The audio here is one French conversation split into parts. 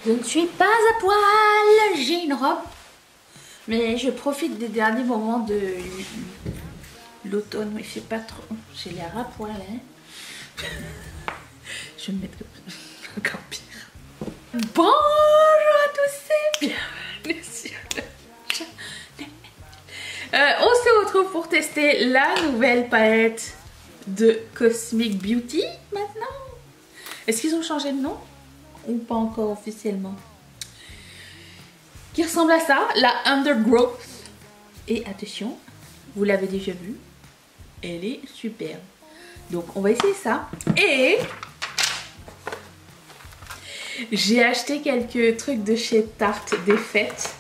Je ne suis pas à poil, j'ai une robe. Mais je profite des derniers moments de l'automne, mais il fait pas trop. J'ai l'air à poil, hein. Je vais me mettre encore pire. Bonjour à tous et bienvenue sur le channel. On se retrouve pour tester la nouvelle palette de Cosmic Beauty maintenant. Est-ce qu'ils ont changé de nom ou pas encore officiellement? Qui ressemble à ça, la Undergrowth. Et attention, vous l'avez déjà vu, elle est superbe. Donc on va essayer ça. Et j'ai acheté quelques trucs de chez Tarte des fêtes.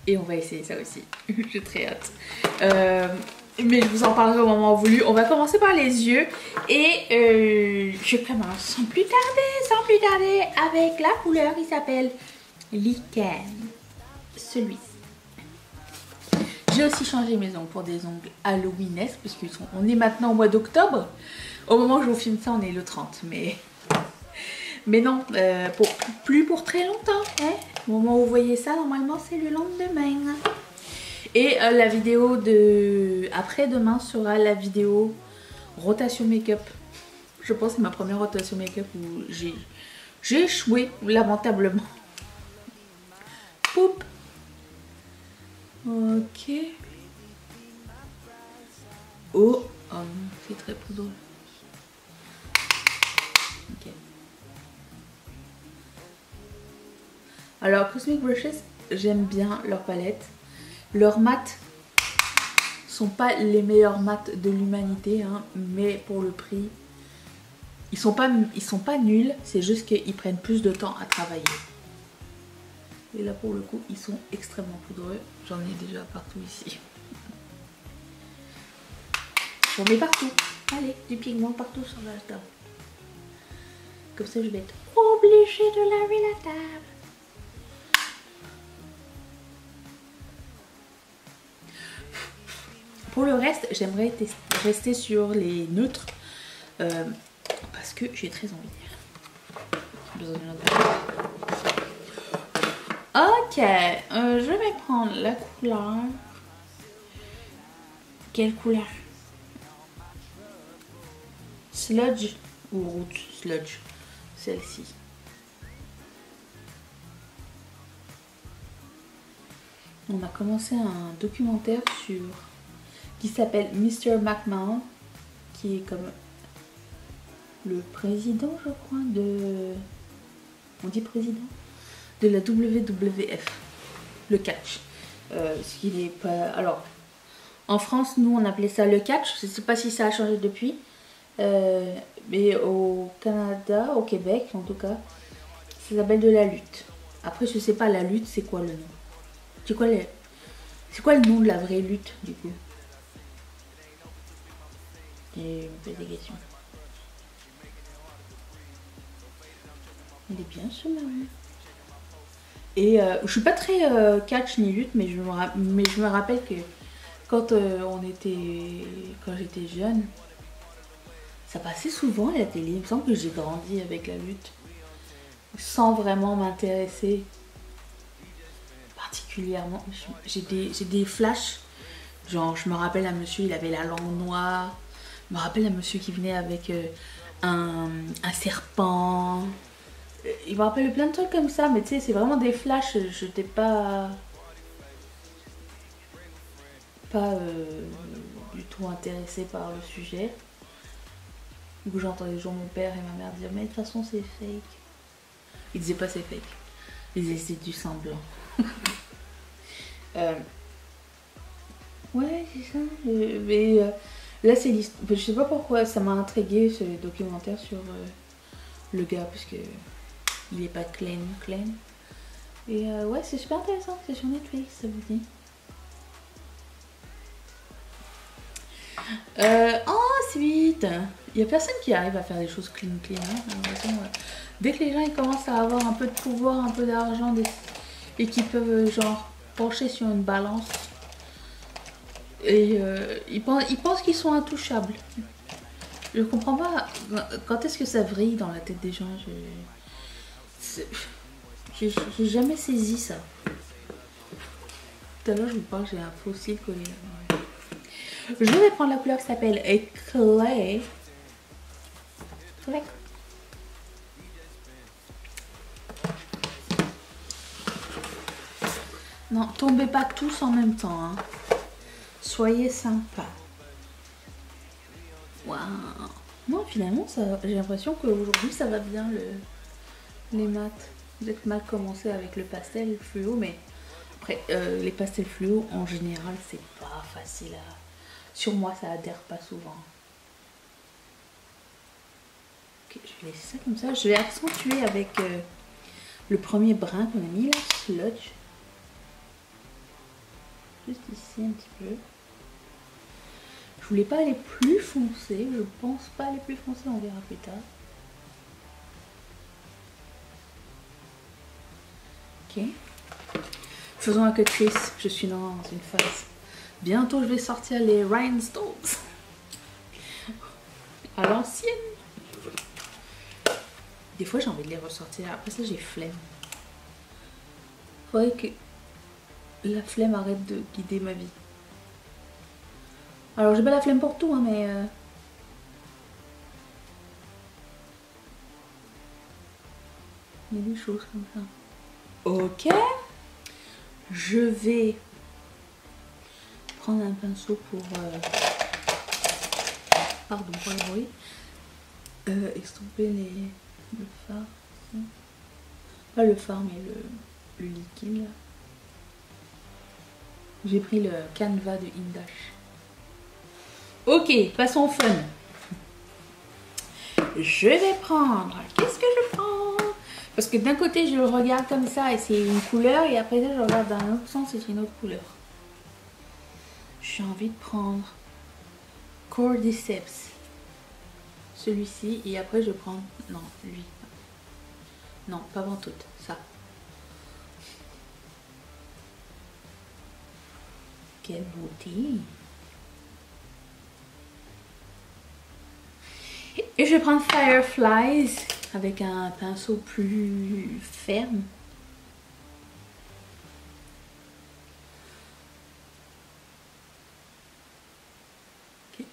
Et on va essayer ça aussi. J'ai très hâte. Mais je vous en parlerai au moment voulu. On va commencer par les yeux. Et je commence sans plus tarder avec la couleur qui s'appelle Lichen. Celui-ci. J'ai aussi changé mes ongles pour des ongles Halloweenesques. Puisqu'on est maintenant au mois d'octobre. Au moment où je vous filme ça, on est le 30. Mais non, plus pour très longtemps. Hein. Au moment où vous voyez ça, normalement, c'est le lendemain. Et la vidéo de après-demain sera la vidéo rotation make-up. Je pense que c'est ma première rotation make-up où j'ai échoué lamentablement. Poup. Ok. Oh non, c'est très poudreux. Ok. Alors Cosmic Brushes, j'aime bien leur palette. Leurs mats sont pas les meilleurs mats de l'humanité, hein, mais pour le prix, ils sont pas nuls, c'est juste qu'ils prennent plus de temps à travailler. Et là pour le coup, ils sont extrêmement poudreux. J'en ai déjà partout ici. J'en mets partout. Allez, du pigment partout sur la table. Comme ça, je vais être obligée de laver la table. Pour le reste, j'aimerais rester sur les neutres parce que j'ai très envie. Besoin d'une autre. Ok, je vais prendre la couleur. Quelle couleur? Sludge ou Root Sludge? Celle-ci. On a commencé un documentaire qui s'appelle Mr. McMahon, qui est comme le président, je crois, on dit président de la WWF, le catch. Ce qu'il est pas. Alors, en France, nous, on appelait ça le catch. Je ne sais pas si ça a changé depuis, mais au Canada, au Québec, en tout cas, ça s'appelle de la lutte. Après, je sais pas la lutte, c'est quoi le nom? C'est quoi le nom de la vraie lutte du coup? Et je me pose des questions. Il est bien ce marron. Et je suis pas très catch ni lutte, mais je me rappelle que quand j'étais jeune, ça passait souvent à la télé. Il me semble que j'ai grandi avec la lutte, sans vraiment m'intéresser particulièrement. J'ai des flashs. Genre, je me rappelle un monsieur, il avait la langue noire. Je me rappelle un monsieur qui venait avec un serpent. Il me rappelle plein de trucs comme ça, mais tu sais, c'est vraiment des flashs. Je n'étais pas du tout intéressée par le sujet. Du coup, j'entendais toujours mon père et ma mère dire, mais de toute façon, c'est fake. Ils disaient pas c'est fake. Ils disaient c'est du semblant. Ouais, c'est ça. Mais là, c'est l'histoire. Je sais pas pourquoi ça m'a intrigué ce documentaire sur le gars, parce que il est pas clean. Et ouais, c'est super intéressant. C'est sur Netflix, ça vous dit. Ensuite, il y a personne qui arrive à faire des choses clean. Hein. Dès que les gens ils commencent à avoir un peu de pouvoir, un peu d'argent, et qui peuvent genre pencher sur une balance. Et ils pensent qu'ils sont intouchables. Je comprends pas quand est-ce que ça vrille dans la tête des gens. J'ai jamais saisi ça. Tout à l'heure, je vous parle, j'ai un fossile collé là. Je vais prendre la couleur qui s'appelle Clay. Clay. Non, tombez pas tous en même temps. Hein. Soyez sympa. Waouh. Non, finalement, j'ai l'impression qu'aujourd'hui, ça va bien les mats. Vous êtes mal commencé avec le pastel fluo, mais après, les pastels fluo, en général, c'est pas facile à... Sur moi, ça adhère pas souvent. Ok, je vais laisser ça comme ça. Je vais accentuer avec le premier brin qu'on a mis là, sludge. Juste ici un petit peu. Je voulais pas aller plus foncé. Je pense pas aller plus foncé, on verra plus tard. Ok. Faisons un cut crease. Je suis dans une phase. Bientôt, je vais sortir les rhinestones. À l'ancienne. Des fois, j'ai envie de les ressortir. Après ça, j'ai flemme. Faudrait que la flemme arrête de guider ma vie. Alors, j'ai pas la flemme pour tout, hein, mais... il y a des choses comme ça. Ok. Je vais prendre un pinceau pour... pardon pour le bruit. Estomper le fard. Pas le fard, mais le liquide. Là. J'ai pris le canevas de Indash. Ok, passons au fun. Je vais prendre... Qu'est-ce que je prends? Parce que d'un côté, je le regarde comme ça et c'est une couleur. Et après, je regarde dans un autre sens et c'est une autre couleur. J'ai envie de prendre Cordyceps. Celui-ci. Et après, je prends... Non, lui. Non, pas Ventoute. Ça. Quelle beauté! Et je vais prendre Fireflies avec un pinceau plus ferme. Okay.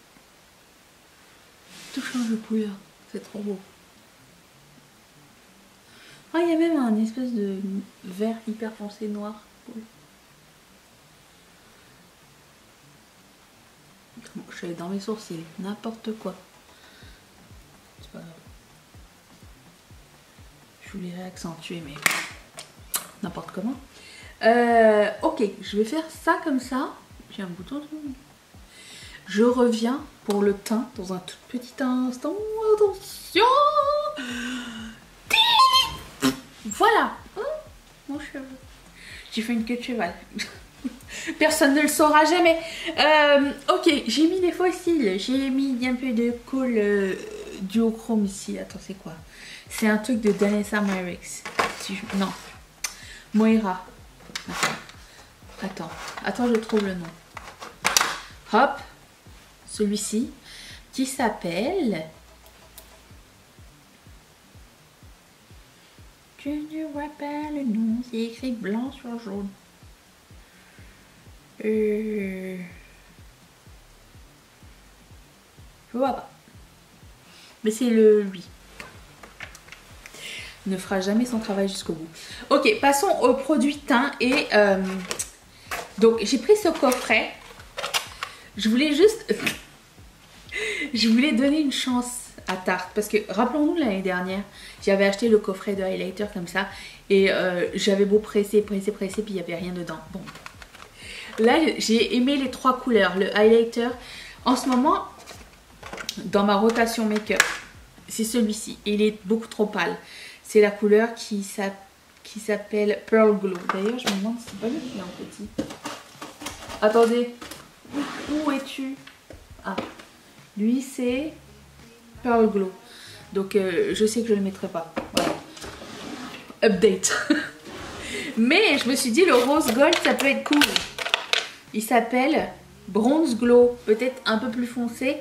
Tout change de couleur, c'est trop beau. Ah, il y a même un espèce de vert hyper foncé noir. Je suis allée dans mes sourcils, n'importe quoi. C'est pas grave. Je voulais réaccentuer, mais n'importe comment. Ok, je vais faire ça comme ça. J'ai un bouton. Je reviens pour le teint dans un tout petit instant. Attention. Voilà. Oh, mon cheveu. J'ai fait une queue de cheval. Personne ne le saura jamais. Ok, j'ai mis des fossiles. J'ai mis un peu de colle duochrome ici. Attends, c'est quoi? C'est un truc de Danessa Myricks. Si je... Non. Moira. Attends, je trouve le nom. Hop. Celui-ci. Qui s'appelle... Je ne vois pas le nom. C'est écrit blanc sur jaune. Je vois pas. Mais c'est lui. Il ne fera jamais son travail jusqu'au bout. Ok, passons au produit teint. Et donc j'ai pris ce coffret. Je voulais juste... je voulais donner une chance à Tarte. Parce que rappelons-nous l'année dernière, j'avais acheté le coffret de highlighter comme ça. Et j'avais beau presser, puis il n'y avait rien dedans. Bon. Là, j'ai aimé les trois couleurs. Le highlighter, en ce moment, dans ma rotation make-up, c'est celui-ci. Il est beaucoup trop pâle. C'est la couleur qui s'appelle Pearl Glow. D'ailleurs, je me demande si c'est pas lui qui est en petit. Attendez. Où es-tu? Ah. Lui, c'est Pearl Glow. Donc, je sais que je ne le mettrai pas. Voilà. Update. Mais je me suis dit, le rose gold, ça peut être cool. Il s'appelle Bronze Glow, peut-être un peu plus foncé,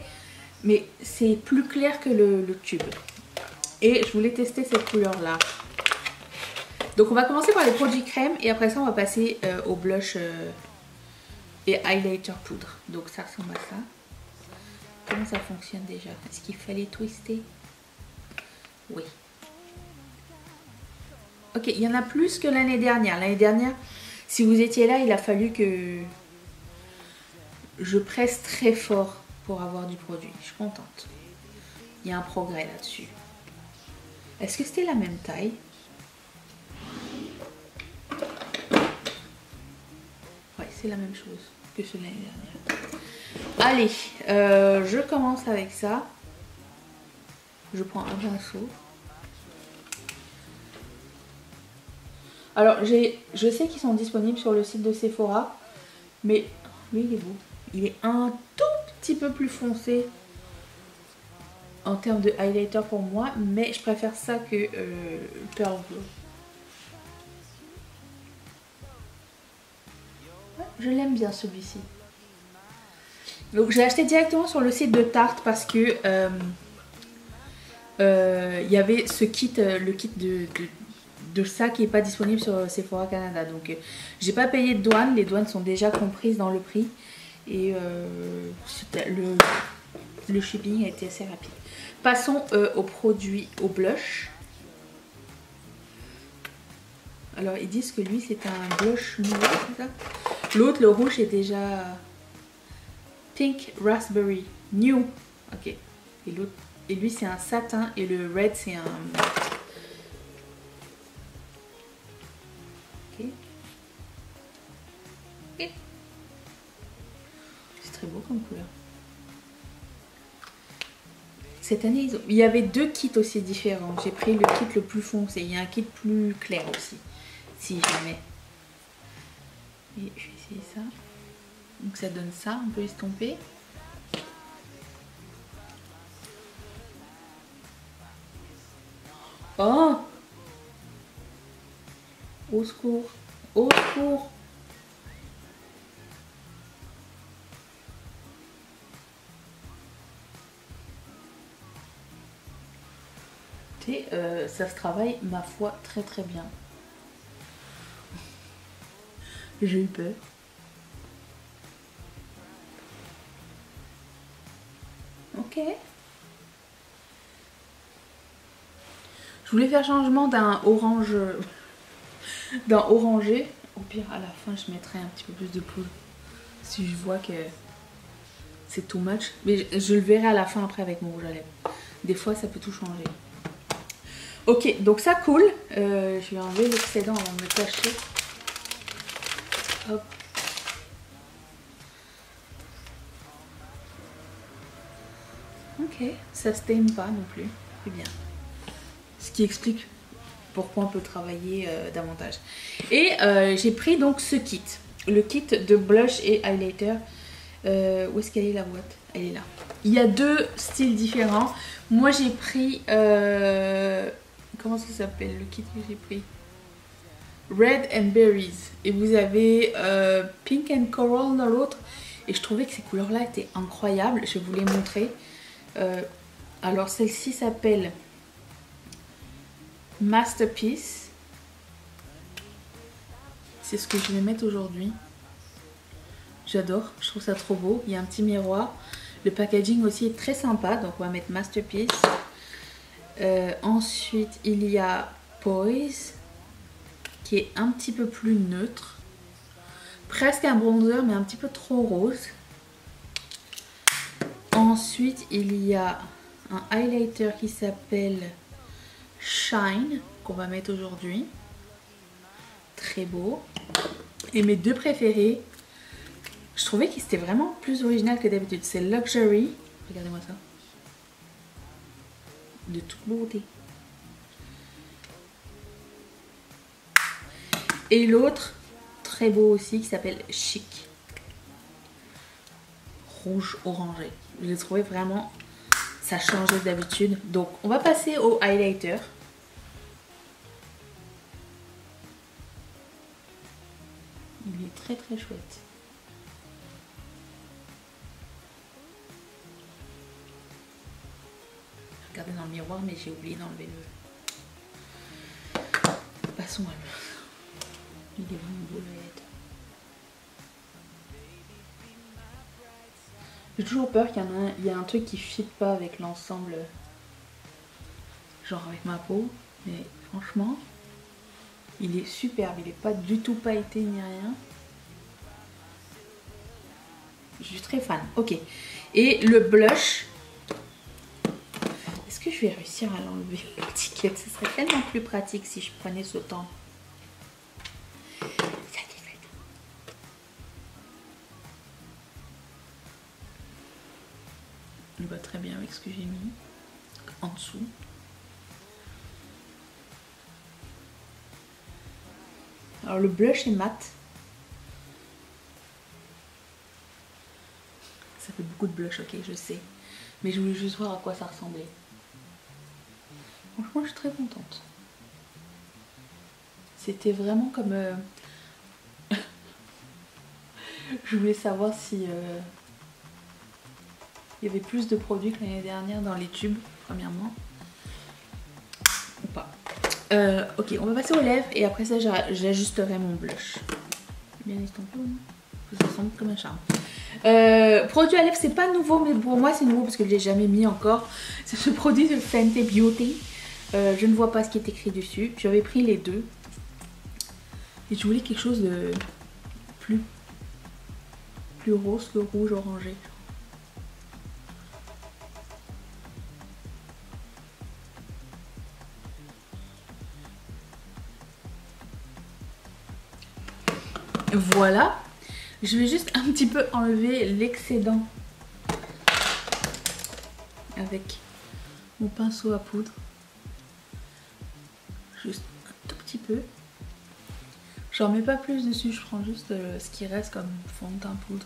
mais c'est plus clair que le tube. Et je voulais tester cette couleur-là. Donc on va commencer par les produits crème et après ça on va passer au blush et highlighter poudre. Donc ça ressemble à ça. Comment ça fonctionne déjà? Est-ce qu'il fallait twister? Oui. Ok, il y en a plus que l'année dernière. L'année dernière, si vous étiez là, il a fallu que je presse très fort pour avoir du produit. Je suis contente. Il y a un progrès là-dessus. Est-ce que c'était la même taille? Ouais, c'est la même chose que ce l'année dernière. Allez, je commence avec ça. Je prends un pinceau. Alors, je sais qu'ils sont disponibles sur le site de Sephora, mais lui, il est beau. Il est un tout petit peu plus foncé en termes de highlighter pour moi, mais je préfère ça que Pearl Glow. Ouais, je l'aime bien celui-ci. Donc, j'ai acheté directement sur le site de Tarte parce que il y avait ce kit, le kit de ça qui n'est pas disponible sur Sephora Canada. Donc j'ai pas payé de douane, les douanes sont déjà comprises dans le prix. Et le shipping a été assez rapide. Passons au produit, au blush. Alors ils disent que lui c'est un blush nouveau, c'est ça? L'autre, le rouge, est déjà Pink Raspberry New. Ok. Et l'autre, et lui c'est un satin et le red c'est un... Ok. Ok. C'est très beau comme couleur. Cette année, il y avait deux kits aussi différents. J'ai pris le kit le plus foncé. Il y a un kit plus clair aussi, si jamais. Et je vais essayer ça. Donc ça donne ça, on peut estomper. Oh! Au secours! Au secours! Ça se travaille, ma foi, très très bien. J'ai eu peur. Ok. Je voulais faire changement d'un orange, d'un orangé. Au pire, à la fin, je mettrai un petit peu plus de poudre. Si je vois que c'est too much. Mais je le verrai à la fin après avec mon rouge à lèvres. Des fois, ça peut tout changer. Ok, donc ça coule. Je vais enlever l'excédent avant de me cacher. Hop. Ok, ça stain pas non plus. C'est bien. Ce qui explique pourquoi on peut travailler davantage. Et j'ai pris donc ce kit. Le kit de blush et highlighter. Où est-ce qu'elle est la boîte? Elle est là. Il y a deux styles différents. Moi j'ai pris... comment ça s'appelle le kit que j'ai pris? Red and Berries. Et vous avez Pink and Coral dans l'autre. Et je trouvais que ces couleurs-là étaient incroyables. Je vais vous les montrer. Alors celle-ci s'appelle Masterpiece. C'est ce que je vais mettre aujourd'hui. J'adore, je trouve ça trop beau. Il y a un petit miroir. Le packaging aussi est très sympa. Donc on va mettre Masterpiece. Ensuite il y a Poise, qui est un petit peu plus neutre. Presque un bronzer mais un petit peu trop rose. Ensuite il y a un highlighter qui s'appelle Shine, qu'on va mettre aujourd'hui. Très beau. Et mes deux préférés, je trouvais que c'était vraiment plus original que d'habitude. C'est Luxury. Regardez-moi ça. De toute beauté. Et l'autre, très beau aussi, qui s'appelle Chic. Rouge orangé. Je l'ai trouvé vraiment... Ça changeait d'habitude. Donc, on va passer au highlighter. Il est très très chouette. Regardez dans le miroir, mais j'ai oublié d'enlever le... façon, il est vraiment beau le LED. J'ai toujours peur qu'il y a un truc qui fit pas avec l'ensemble, genre avec ma peau, mais franchement, il est superbe, il est pas du tout pailleté ni rien. Je suis très fan. Ok. Et le blush, est-ce que je vais réussir à l'enlever l'étiquette? Ce serait tellement plus pratique si je prenais ce temps. Il va très bien avec ce que j'ai mis en dessous. Alors le blush est mat. Ça fait beaucoup de blush, ok, je sais. Mais je voulais juste voir à quoi ça ressemblait. Franchement, je suis très contente. C'était vraiment comme... je voulais savoir si... il y avait plus de produits que l'année dernière dans les tubes, premièrement. Ou pas. Ok, on va passer aux lèvres et après ça, j'ajusterai mon blush. Bien estampé, non? Ça ressemble comme un charme. Produit à lèvres, c'est pas nouveau, mais pour moi c'est nouveau parce que je l'ai jamais mis encore. C'est ce produit de Fenty Beauty. Je ne vois pas ce qui est écrit dessus. J'avais pris les deux. Et je voulais quelque chose de plus rose que rouge orangé. Voilà. Je vais juste un petit peu enlever l'excédent avec mon pinceau à poudre. Juste un tout petit peu. J'en mets pas plus dessus, je prends juste ce qui reste comme fond de teint poudre.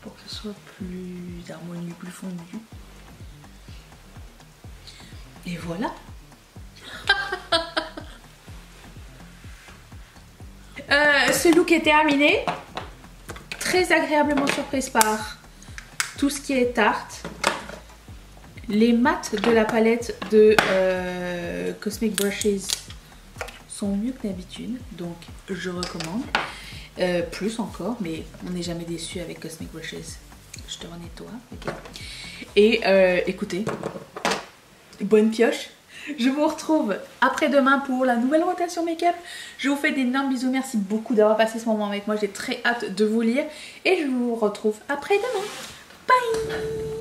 Pour que ce soit plus harmonieux, plus fondu. Et voilà. Ce look est terminé. Très agréablement surprise par tout ce qui est tarte. Les mats de la palette de Cosmic Brushes sont mieux que d'habitude, donc je recommande. Plus encore, mais on n'est jamais déçu avec Cosmic Brushes. Je te renettoie, ok. Et écoutez, bonne pioche. Je vous retrouve après-demain pour la nouvelle rotation make-up. Je vous fais d'énormes bisous. Merci beaucoup d'avoir passé ce moment avec moi. J'ai très hâte de vous lire. Et je vous retrouve après-demain. Bye!